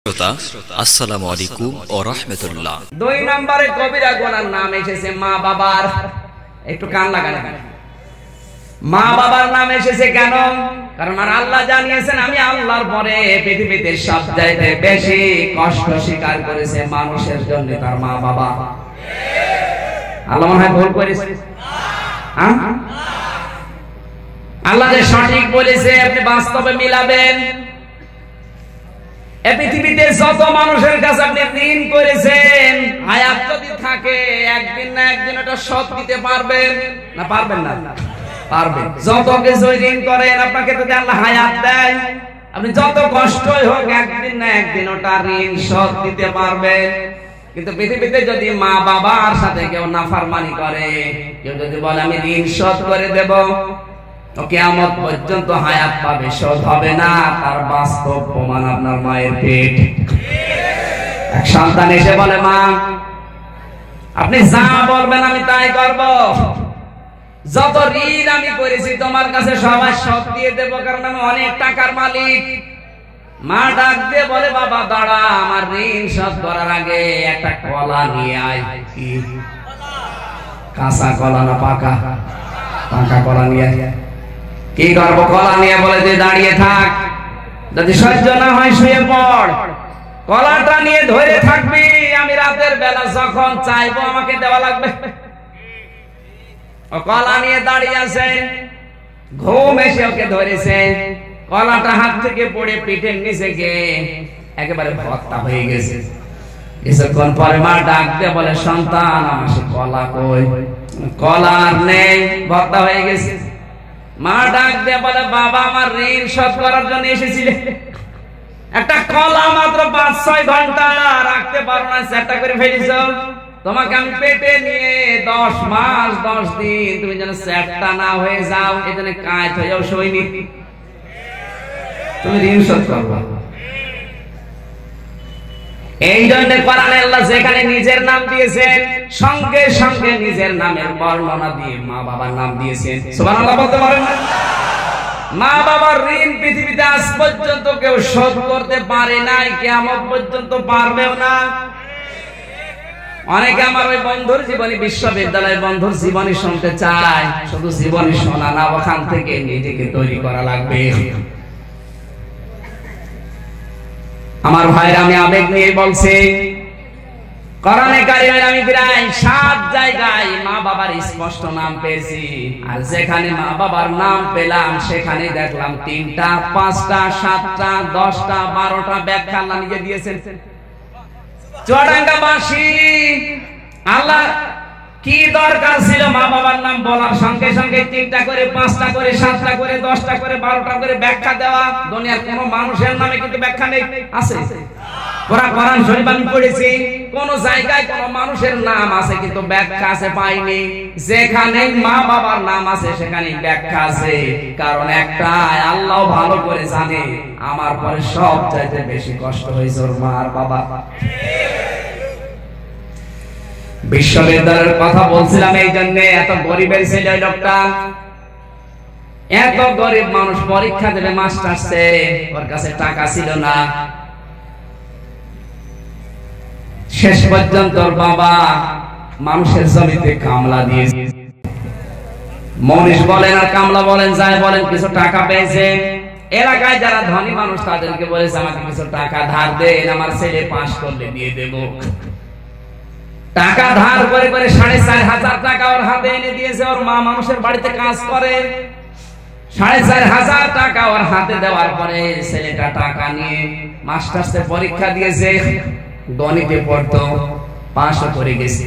আসসালামু আলাইকুম ওয়া রাহমাতুল্লাহ। 2 নম্বরে কবিরা গুনার নাম এসেছে মা বাবার। একটু কান লাগান। মা বাবার নাম এসেছে কেন? কারণ আল্লাহ জানিয়েছেন আমি আল্লাহর পরে পৃথিবীতে সবচাইতে বেশি কষ্ট স্বীকার করেছে মানুষের জন্য তার মা বাবা। আল্লাহ মনে হয় ভুল করেছে? আল্লাহ যে সঠিক বলেছে আপনি বাস্তবে মিলাবেন। এই পৃথিবীতে যত মানুষের কাছে আপনি ঋণ করেছেন, হায়াত যদি থাকে একদিন না একদিন ওটা শোধ দিতে পারবেন না পারবেন না? পারবেন। যত কিছু ঋণ করেন আপনাকে যদি আল্লাহ হায়াত দেয়, আপনি যত কষ্টই হোক একদিন না একদিন ওটা ঋণ শোধ দিতে পারবেন। কিন্তু পৃথিবীতে যদি মা বাবার সাথে কেউ নাফরমানি করে, কেউ যদি বলে আমি ঋণ শোধ করে দেব, তো কিয়ামত পর্যন্ত হায়াত পাবে, শোধ হবে না। তার বাস্তব প্রমাণ আপনার মায়ের পেট। এক সন্তান এসে বলে মা আপনি যা বলবেন আমি তাই করব, যত ঋণ আমি করেছি তোমার কাছে সবাই শোধ দিয়ে দেব, কারণ আমি অনেক টাকার মালিক। মা ডাক দিয়ে বলে বাবা দাঁড়া, আমার ঋণ শোধ করার আগে একটা কলা নিয়ে আয়। কাঁচা কলা না পাকা? পাকা কলা নিয়ে আয়। কি করবো? কলা নিয়ে বলে যে দাঁড়িয়ে থাক, যদি সহ্য না হয় শুয়ে পড়। কলাটা নিয়ে ধরে থাকবি, আমি রাতের বেলা যখন চাইবো আমাকে দেওয়া লাগবে। ও কলা নিয়ে দাঁড়িয়ে আছে, ঘুম এসে ওকে ধরেছে, কলাটা হাত থেকে পড়ে পিঠের নিচে গিয়ে একেবারে ভর্তা হয়ে গেছে। কিছুক্ষণ পরে মা ডাক দিয়ে বলে সন্তান আমার সে কলা কই? কলা আর নেই, ভর্তা হয়ে গেছে। মা ডাক দিয়ে বলে বাবা আমার ঋণ শোধ করার জন্য এসেছিলে, একটা কলা মাত্র 5-6 ঘন্টা রাখতে পারো না, সেটা করে ফেলেছ। তোমাকে আমি পেটে নিয়ে 10 মাস 10 দিন তুমি যেন সেটটা না হয়ে যাও, এই জন্য কাজ হয়ে যাও সৈনিক, তুমি ঋণ শোধ করবা। এই জন্য কোরআনে আল্লাহ যেখানে নিজের নাম দিয়েছেন সঙ্গে সঙ্গে নিজের নামের বর্ণনা দিয়ে মা বাবার নাম দিয়েছেন। সুবহানাল্লাহ বলতে পারেন না? মা বাবার ঋণ পৃথিবীতে আজ পর্যন্ত কেউ শোধ করতে পারে নাই, কিয়ামত পর্যন্ত পারবেও না। অনেকে আমার ওই বন্ধুর জীবনী, বিশ্ববিদ্যালয়ের বন্ধুর জীবনী শুনতে চায়। শুধু জীবনী শোনা না, ওখান থেকে নিজেকে তৈরি করা লাগবে। আমার ভাইরা আমি আবেগ নিয়ে বলছি, কোরআনে কারিমে আমি প্রায় 7 জায়গায় মা বাবার স্পষ্ট নাম পেয়েছি, আর যেখানে মা বাবার নাম পেলাম সেখানে দেখলাম 3টা 5টা 7টা 10টা 12টা ব্যাখ্যা আল্লাহ নিজে দিয়েছেন। চুয়াডাঙ্গাবাসী আল্লাহ কি দরকার ছিল মা বাবার নাম বলার সঙ্গে সঙ্গে 3টা করে 5টা করে 7টা করে 10টা করে 12টা করে ব্যাখ্যা দেওয়া? দুনিয়ার কোন মানুষের নামে কিন্তু ব্যাখ্যা নেই। আছে কোরআন শরীফ আমি পড়েছি, কোন জায়গায় কোন মানুষের নাম আছে কিন্তু ব্যাখ্যা আছে পাইনি। যেখানে মা বাবার নাম আছে সেখানে ব্যাখ্যা আছে, কারণ একটা আল্লাহ ভালো করে জানে আমার পরে সব চাইতে বেশি কষ্ট হয়েছে ওর মা আর বাবা। বিশ্ববিদ্যালয়ের কথা বলছিলাম এই জন্য, এত গরিবের ছেলে লোকটা, এত গরিব মানুষ পরীক্ষা দেবে মাস্টার্সে, ওর কাছে টাকা ছিল না। শেষ পর্যন্ত ওর বাবা মানুষের জমিতে কামলা দিয়েছে। মনীষ বলেন আর কামলা বলেন, যাই বলেন, কিছু টাকা পেয়েছে। এলাকায় যারা ধনী মানুষ তাদেরকে বলেছে আমাকে কিছু টাকা ধার দেন, আমার ছেলে পাস করলে দিয়ে দেব। টাকা ধার করে করে 4,500 টাকা ওর হাতে এনে দিয়েছে। ওর মা মানুষের বাড়িতে কাজ করে, 4,500 টাকা ওর হাতে দেওয়ার পরে ছেলেটা টাকা নিয়ে মাস্টার্সে পরীক্ষা দিয়েছে, গণিতে পড়তো, পাশও করে গেছে।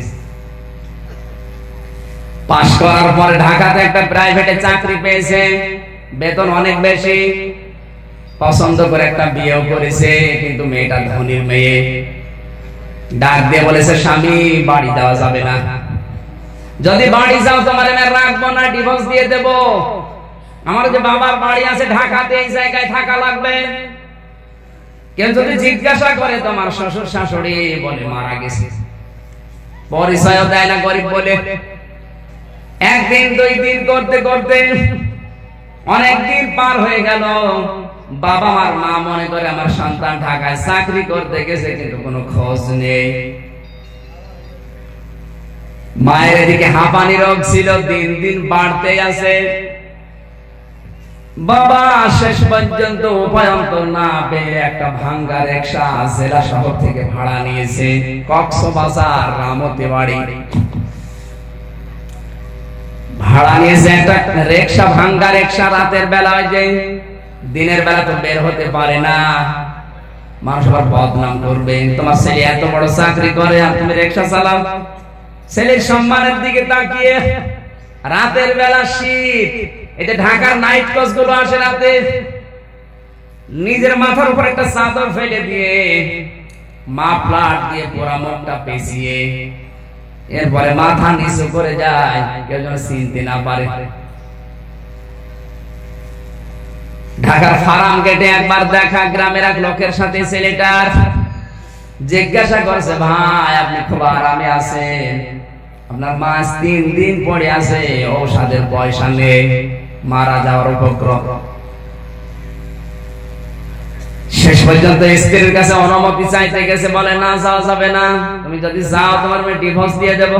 পাশ করার পরে ঢাকাতে একটা প্রাইভেটে চাকরি পেয়েছে, বেতন অনেক বেশি। পছন্দ করে একটা বিয়েও করেছে, কিন্তু মেয়েটা ধনীর মেয়ে। ডাক দিয়ে বলেছে স্বামী বাড়ি দেওয়া যাবে না, যদি বাড়ি যাও তোমার আমি রাখবো না, ডিভোর্স দিয়ে দেব। আমার যে বাবার বাড়ি আছে ঢাকাতে, এই জায়গায় থাকা লাগবে। কেউ যদি জিজ্ঞাসা করে তোমার শ্বশুর শাশুড়ি, বলে মারা গেছে, পরিচয়ও দেয় না গরিব বলে। একদিন 2 দিন করতে করতে অনেক দিন পার হয়ে গেল, বাবা মার মা মনে করে আমার সন্তান ঢাকায় চাকরি করতে গেছে, কিন্তু কোনো খোঁজ নেই। মায়ের এদিকে হাঁপানি রোগ ছিল, দিন দিন বাড়তে আছে। বাবা শেষ পর্যন্ত উপায়ন্তর না পেয়ে একটা ভাঙ্গা রিকশা জেলা শহর থেকে ভাড়া নিয়েছে, কক্সবাজার রামতি বাড়ি ভাড়া নিয়েছে একটা রিকশা, ভাঙ্গা রিকশা। রাতের বেলা, যে দিনের বেলা তো বের হতে পারে না, মানুষ আবার বদনাম করবে, তোমার ছেলে এত বড় চাকরি করে আর তুমি রিকশা চালাও। ছেলের সম্মানের দিকে তাকিয়ে রাতের বেলা শীত, এই যে ঢাকার নাইট কোচ গুলো আসে রাতে, নিজের মাথার উপর একটা চাদর ফেলে দিয়ে মাফলার দিয়ে পুরা মুখটা পেঁচিয়ে এরপরে মাথা নিচু করে যায়, কেউ যেন চিনতে না পারে। ঢাকার ফার্ম গেটে একবার দেখা গ্রামের এক লোকের সাথে ছেলেটার, জিজ্ঞাসা করছে, ভাই আপনি খুব আরামে আছেন? আপনার মা 3 দিন পড়ে আছে, ঔষধের পয়সা নেই, মারা যাওয়ার উপক্রম। শেষ পর্যন্ত স্ত্রীর কাছে অনুমতি চাইতে গেছে, বলে না যাওয়া যাবে না, তুমি যদি যাও তোমার আমি ডিভোর্স দিয়ে দেব।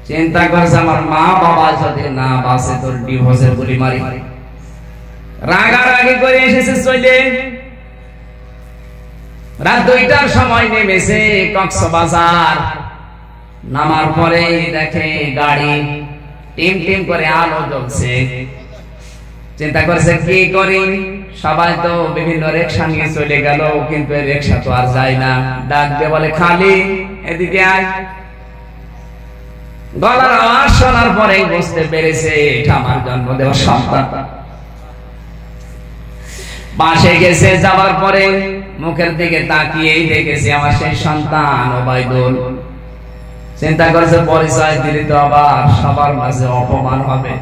চিন্তা করছে, আমার মা বাবা যদি না বাঁচে তোর ডিভোর্সের গুলি মারি। রাগারাগি করে এসেছে চলে। রাত 2টার সময় নেমেছে কক্সবাজার। নামার পরে দেখে গাড়ি টিম টিম করে আলো জ্বলছে। চিন্তা করছে কি করি, সবাই তো বিভিন্ন রিকশা নিয়ে চলে গেল, কিন্তু রিকশা তো আর যায় না। ডাক দিয়ে বলে, খালি এদিকে আয়। গলার আওয়াজ শোনার পরে বুঝতে পেরেছে এটা আমার জন্ম দেওয়া সন্তান। পাশে গেছে, যাওয়ার পরে মুখের দিকে তাকিয়েই দেখেছে আমার সেই সন্তান ওবাইদুল। চিন্তা করছে পরিচয় দিলে তো আবার সবার মাঝে অপমান হবে।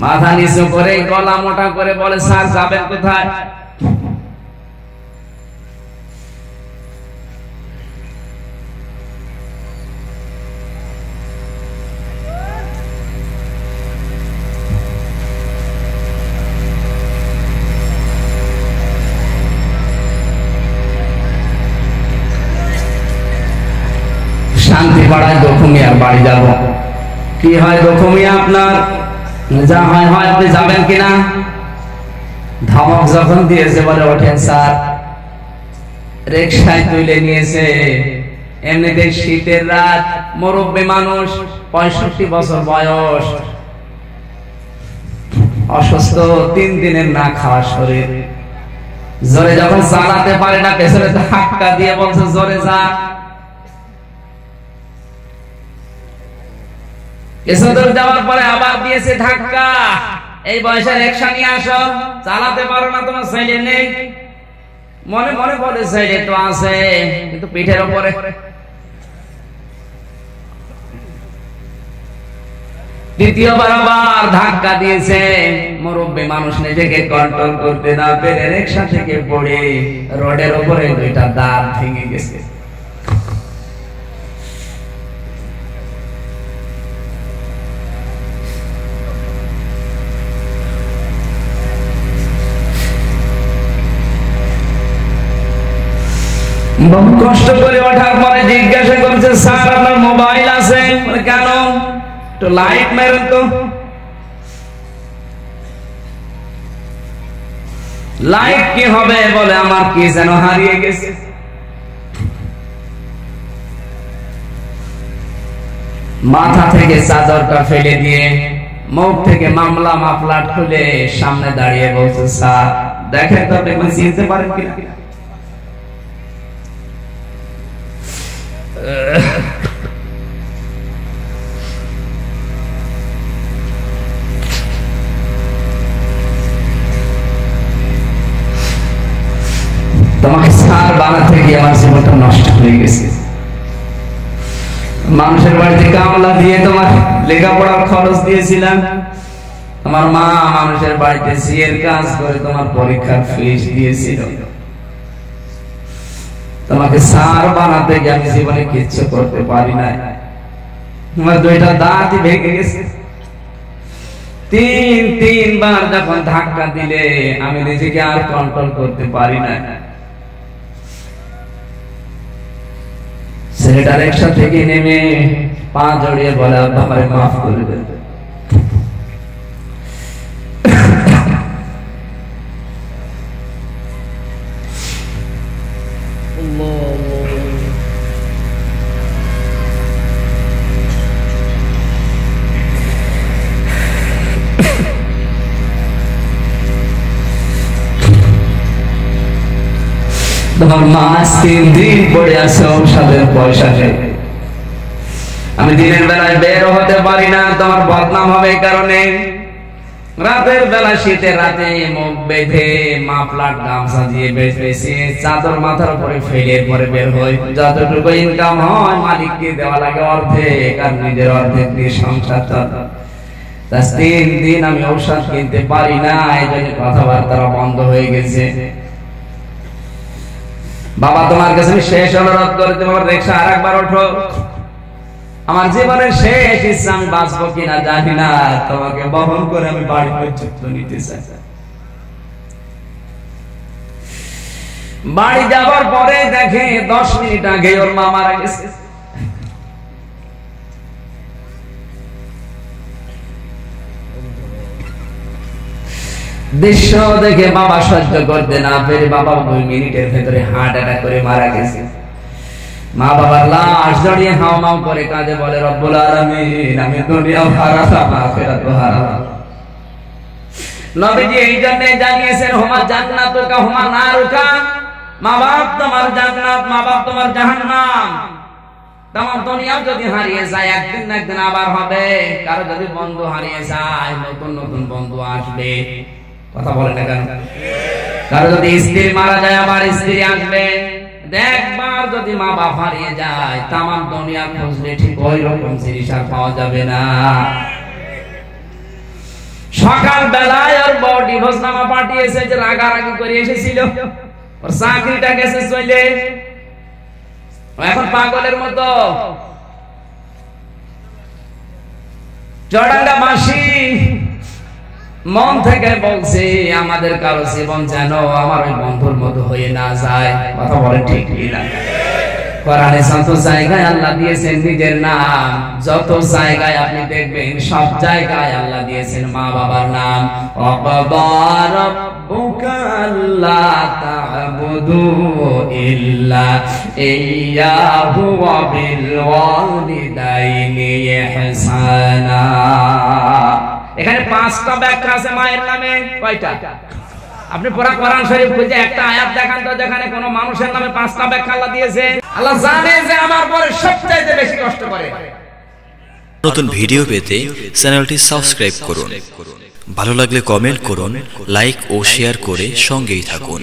মাথা নিচু করে গলা মোটা করে বলে, স্যার যাবেন কোথায়? শান্তি পাড়ায় দখুমিয়ার বাড়ি যাব। কি হয় দখুমিয়া আপনার? যা হয় হয়, আপনি যাবেন কিনা? ধমক যখন দিয়েছে বলে, ওঠেন স্যার। রিকশায় তুলে নিয়েছে। এমনিতে শীতের রাত, মুরব্বী মানুষ, 65 বছর বয়স, অসুস্থ, 3 দিনের না খাওয়া শরীর। জোরে যখন চালাতে পারে না, পেছনে ধাক্কা দিয়ে বলছে জোরে যা। কিছু দূর যাওয়ার পরে আবার দিয়েছে ধাক্কা, এই বয়সে রিকশা নিয়ে আসো, চালাতে পারো না, তোমার ছেলে নেই। মনে মনে বলে ছেলে তো আছে, কিন্তু পিঠের উপরে। দ্বিতীয়বার আবার ধাক্কা দিয়েছে। মুরব্বী মানুষ নিজেকে কন্ট্রোল করতে না পেরে রিকশা থেকে পড়ে রোডের উপরে 2টা দাঁত ভেঙে গেছে। বহু কষ্ট করে ওঠার পরে জিজ্ঞাসা করছে, স্যার আপনার মোবাইল আছে? কেন? একটু লাইট মেরেন তো। লাইট কি হবে? বলে আমার কি যেন হারিয়ে গেছে। মাথা থেকে চাদরটা ফেলে দিয়ে মুখ থেকে মামলা মাফলার খুলে সামনে দাঁড়িয়ে বলছে, স্যার দেখেন তো আপনি চিনতে পারেন কিনা। তোমাকে স্যার বানাতে গিয়ে আমার জীবনটা নষ্ট হয়ে গেছে। মানুষের বাড়িতে কামলা দিয়ে তোমার লেখাপড়ার খরচ দিয়েছিলাম, তোমার মা মানুষের বাড়িতে সিএর কাজ করে তোমার পরীক্ষার ফিস দিয়েছিল। তোমাকে স্যার বানাতে গিয়ে আমি জীবনে কিচ্ছু করতে পারি না। তোমার 2টা দাঁতই ভেঙে গেছে। তিনবার যখন ধাক্কা দিলে আমি নিজেকে আর কন্ট্রোল করতে পারি না। ছেলেটা রিকশা থেকে নেমে পা জড়িয়ে বলে, আব্বা আমারে মাফ করে দেন। তোমার মা 3 দিন পড়ে আছে ঔষধের পয়সা নেই। আমি দিনের বেলায় বের হতে পারি না, তোমার বদনাম হবে এই কারণে। রাতের বেলা শীতের রাতে মুখ বেঁধে মাফলার গামছা দিয়ে বেঁধেছি, চাদর মাথার উপরে ফেলে পরে বের হই। যতটুকু ইনকাম হয় মালিককে দেওয়া লাগে অর্ধেক, আর নিজের অর্ধেক দিয়ে সংসার চলে। 3 দিন আমি ঔষধ কিনতে পারি না, এই জন্য কথাবার্তা বন্ধ হয়ে গেছে। বাবা তোমার কাছে আমি শেষ অনুরোধ করে, তোমার রিকশা আরেকবার ওঠো। আমার জীবনের শেষ ইচ্ছা, আমি বাঁচবো কিনা জানি না, তোমাকে বহন করে আমি বাড়ি পর্যন্ত নিতে চাই। বাড়ি যাবার পরে দেখে 10 মিনিট আগে ওর মা মারা গেছে। দৃশ্য দেখে বাবা সহ্য করতে না পেরে বাবা 2 মিনিটের ভেতরে হার্ট অ্যাটাক করে মারা গেছে। মা বাবার লাশ জড়িয়ে হাওমাও করে কাঁদে, বলে রব্বুল আলামিন আমি দুনিয়াও হারালাম আখিরাতও হারালাম। নবীজি এই জন্য জানিয়েছেন হুমা জান্নাতুকা হুমা নারুকা, মা বাপ তোমার জান্নাত, মা বাপ তোমার জাহান্নাম। তোমার দুনিয়াও যদি হারিয়ে যায় একদিন না একদিন আবার হবে। কারো যদি বন্ধু হারিয়ে যায় নতুন নতুন বন্ধু আসবে, কথা বলে না কেন? কারো যদি স্ত্রী মারা যায় আবার স্ত্রী আসবে। একবার যদি মা বাপ হারিয়ে যায় তামাম দুনিয়া খুঁজলে ঠিক ওই রকম জিনিস আর পাওয়া যাবে না। সকাল বেলায় ওর বউ ডিভোর্স নামা পাঠিয়েছে, যে রাগারাগি করে এসেছিল, ওর চাকরিটা গেছে চলে, এখন পাগলের মতো চড়াঙ্গা মাসি মন থেকে বলছে আমাদের কারো জীবন যেন আমার ওই বন্ধুর মতো হয়ে না যায়। কথা বলে ঠিক না? কোরআনে যত জায়গায় আল্লাহ দিয়েছেন নিজের নাম, যত জায়গায় আপনি দেখবেন সব জায়গায় আল্লাহ দিয়েছেন মা বাবার নাম। ওয়াকাদা রাব্বুকা আল্লা তা'বুদু ইল্লা ইয়্যাহু ওয়া বিল ওয়ালিদাইনি ইহসানা। এখানে 5টা ব্যাখ্যা আছে মায়ের নামে। কয়টা? আপনি পুরো কোরআন শরীফ খুঁজে একটা আয়াত দেখান তো যেখানে কোনো মানুষের নামে 5টা ব্যাখ্যা আল্লাহ দিয়েছে। আল্লাহ জানে যে আমার পরে সবচাইতে বেশি কষ্ট করে। নতুন ভিডিও পেতে চ্যানেলটি সাবস্ক্রাইব করুন, ভালো লাগলে কমেন্ট করুন, লাইক ও শেয়ার করে সঙ্গেই থাকুন।